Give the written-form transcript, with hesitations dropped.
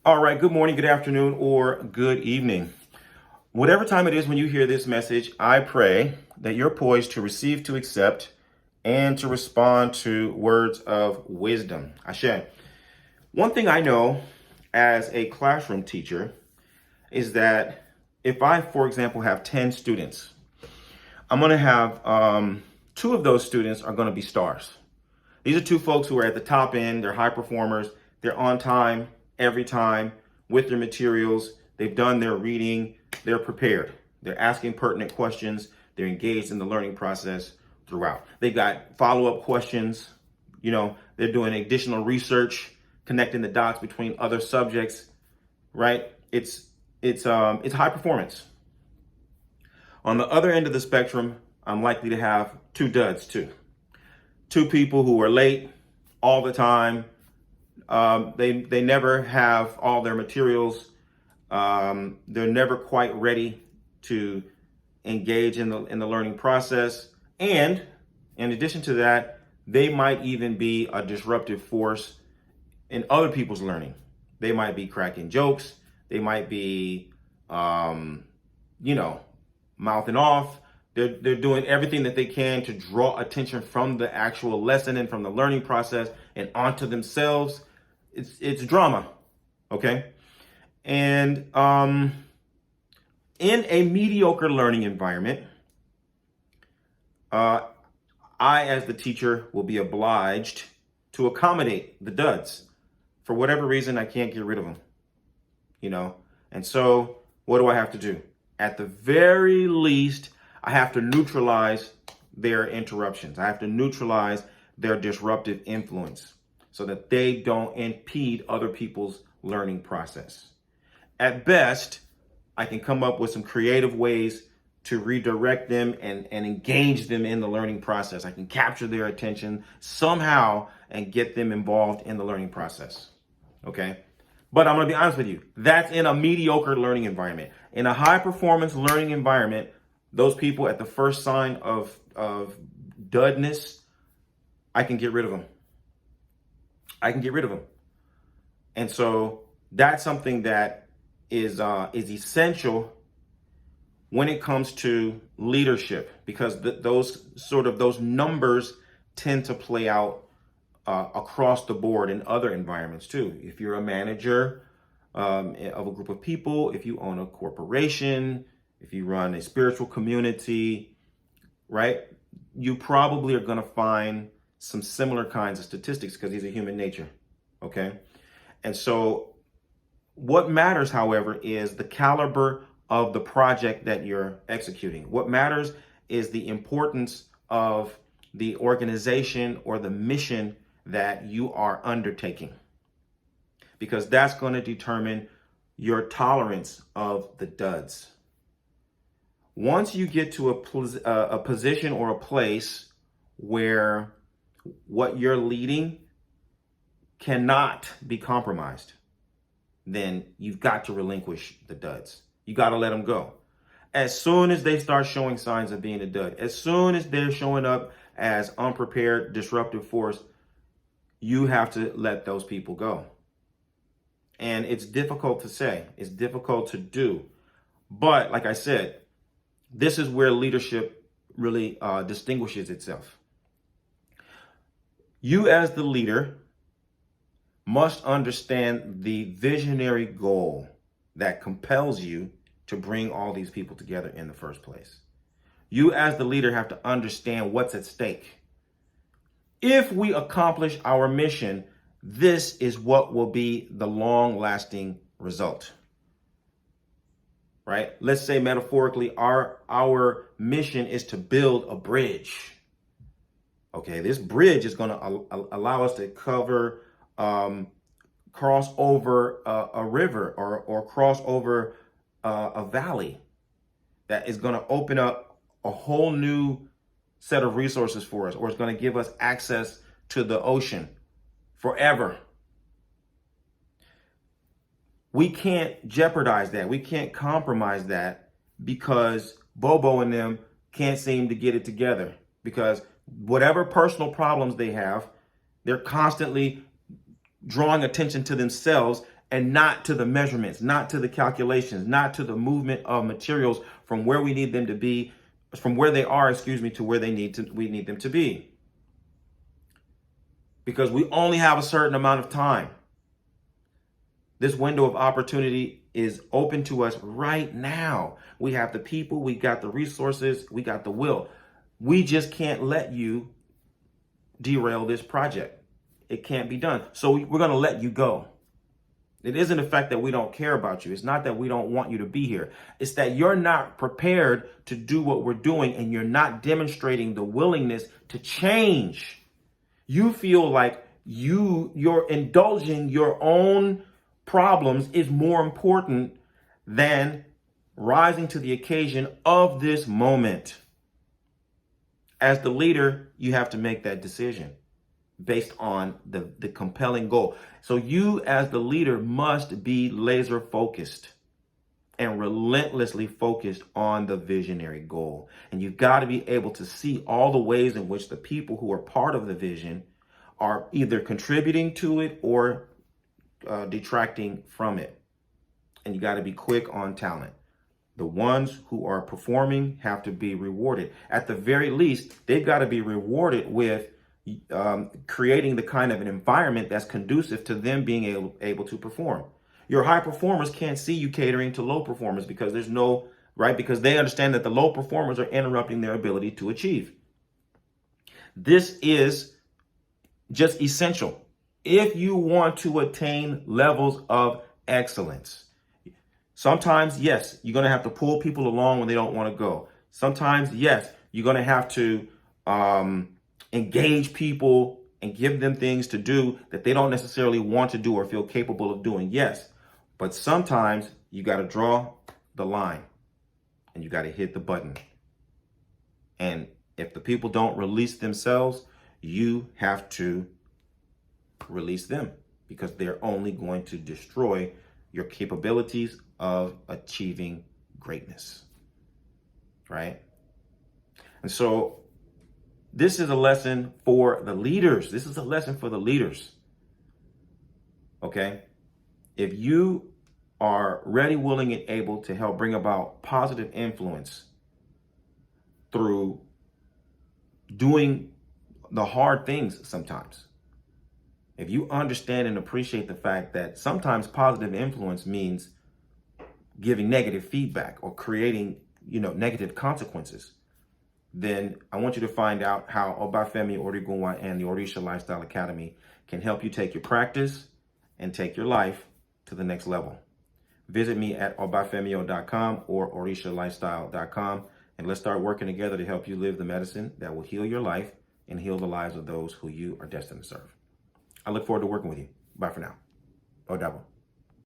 All right, good morning, good afternoon, or good evening. Whatever time it is when you hear this message, I pray that you're poised to receive, to accept, and to respond to words of wisdom. Ashe. One thing I know as a classroom teacher is that if I, for example, have 10 students, I'm going to have two of those students are going to be stars. These are two folks who are at the top end. They're high performers. They're on time every time with their materials. They've done their reading. They're prepared. They're asking pertinent questions. They're engaged in the learning process throughout. They've got follow-up questions. They're doing additional research, connecting the dots between other subjects, right? It's high performance. On the other end of the spectrum, I'm likely to have two duds too. Two people who are late all the time. They never have all their materials. They're never quite ready to engage in the learning process. And in addition to that, they might even be a disruptive force in other people's learning. They might be cracking jokes. They might be, mouthing off. They're doing everything that they can to draw attention from the actual lesson and from the learning process and onto themselves. It's drama, okay? And in a mediocre learning environment, I, as the teacher, will be obliged to accommodate the duds. For whatever reason, I can't get rid of them, And so what do I have to do? At the very least, I have to neutralize their interruptions. I have to neutralize their disruptive influence so that they don't impede other people's learning process. At best, I can come up with some creative ways to redirect them and engage them in the learning process. I can capture their attention somehow and get them involved in the learning process. Okay? But I'm going to be honest with you. That's in a mediocre learning environment. In a high performance learning environment, those people at the first sign of dudness, I can get rid of them. And so that's something that is essential when it comes to leadership, because those numbers tend to play out across the board in other environments too. If you're a manager of a group of people, if you own a corporation, if you run a spiritual community, right? You probably are going to find some similar kinds of statistics because these are human nature, okay? And so what matters, however, is the caliber of the project that you're executing. What matters is the importance of the organization or the mission that you are undertaking, because that's going to determine your tolerance of the duds. Once you get to a position or a place where what you're leading cannot be compromised, then you've got to relinquish the duds. You got to let them go. As soon as they start showing signs of being a dud, as soon as they're showing up as unprepared, disruptive force, you have to let those people go. And it's difficult to say. It's difficult to do. But like I said, this is where leadership really distinguishes itself. You as the leader must understand the visionary goal that compels you to bring all these people together in the first place. You as the leader have to understand what's at stake. If we accomplish our mission, this is what will be the long-lasting result. Right? Let's say metaphorically, our mission is to build a bridge. Okay, this bridge is going to allow us to cross over a river or cross over a valley that is going to open up a whole new set of resources for us, or it's going to give us access to the ocean forever. We can't jeopardize that. We can't compromise that because Bobo and them can't seem to get it together, because whatever personal problems they have, they're constantly drawing attention to themselves and not to the measurements, not to the calculations, not to the movement of materials from where we need them to be, from where they are, to where we need them to be. Because we only have a certain amount of time. This window of opportunity is open to us right now. We have the people, we got the resources, we got the will. We just can't let you derail this project. It can't be done. So we're going to let you go. It isn't the fact that we don't care about you. It's not that we don't want you to be here. It's that you're not prepared to do what we're doing, and you're not demonstrating the willingness to change. You feel like you're indulging your own problems is more important than rising to the occasion of this moment. As the leader, you have to make that decision based on the compelling goal. So you as the leader must be laser focused and relentlessly focused on the visionary goal. And you've got to be able to see all the ways in which the people who are part of the vision are either contributing to it or detracting from it. And you got to be quick on talent. The ones who are performing have to be rewarded. At the very least, they've got to be rewarded with creating the kind of an environment that's conducive to them being able to perform. Your high performers can't see you catering to low performers because there's no, right? Because they understand that the low performers are interrupting their ability to achieve. This is just essential if you want to attain levels of excellence. Sometimes, yes, you're going to have to pull people along when they don't want to go. Sometimes, yes, you're going to have to engage people and give them things to do that they don't necessarily want to do or feel capable of doing. Yes, but sometimes you got to draw the line and you got to hit the button. And if the people don't release themselves, you have to release them, because they're only going to destroy your capabilities of achieving greatness, right? And so this is a lesson for the leaders. This is a lesson for the leaders, okay? If you are ready, willing, and able to help bring about positive influence through doing the hard things sometimes, if you understand and appreciate the fact that sometimes positive influence means giving negative feedback or creating, negative consequences, then I want you to find out how Obafemi Origunwa and the Orisha Lifestyle Academy can help you take your practice and take your life to the next level. Visit me at obafemio.com or orishalifestyle.com, and let's start working together to help you live the medicine that will heal your life and heal the lives of those who you are destined to serve. I look forward to working with you. Bye for now. Odabo.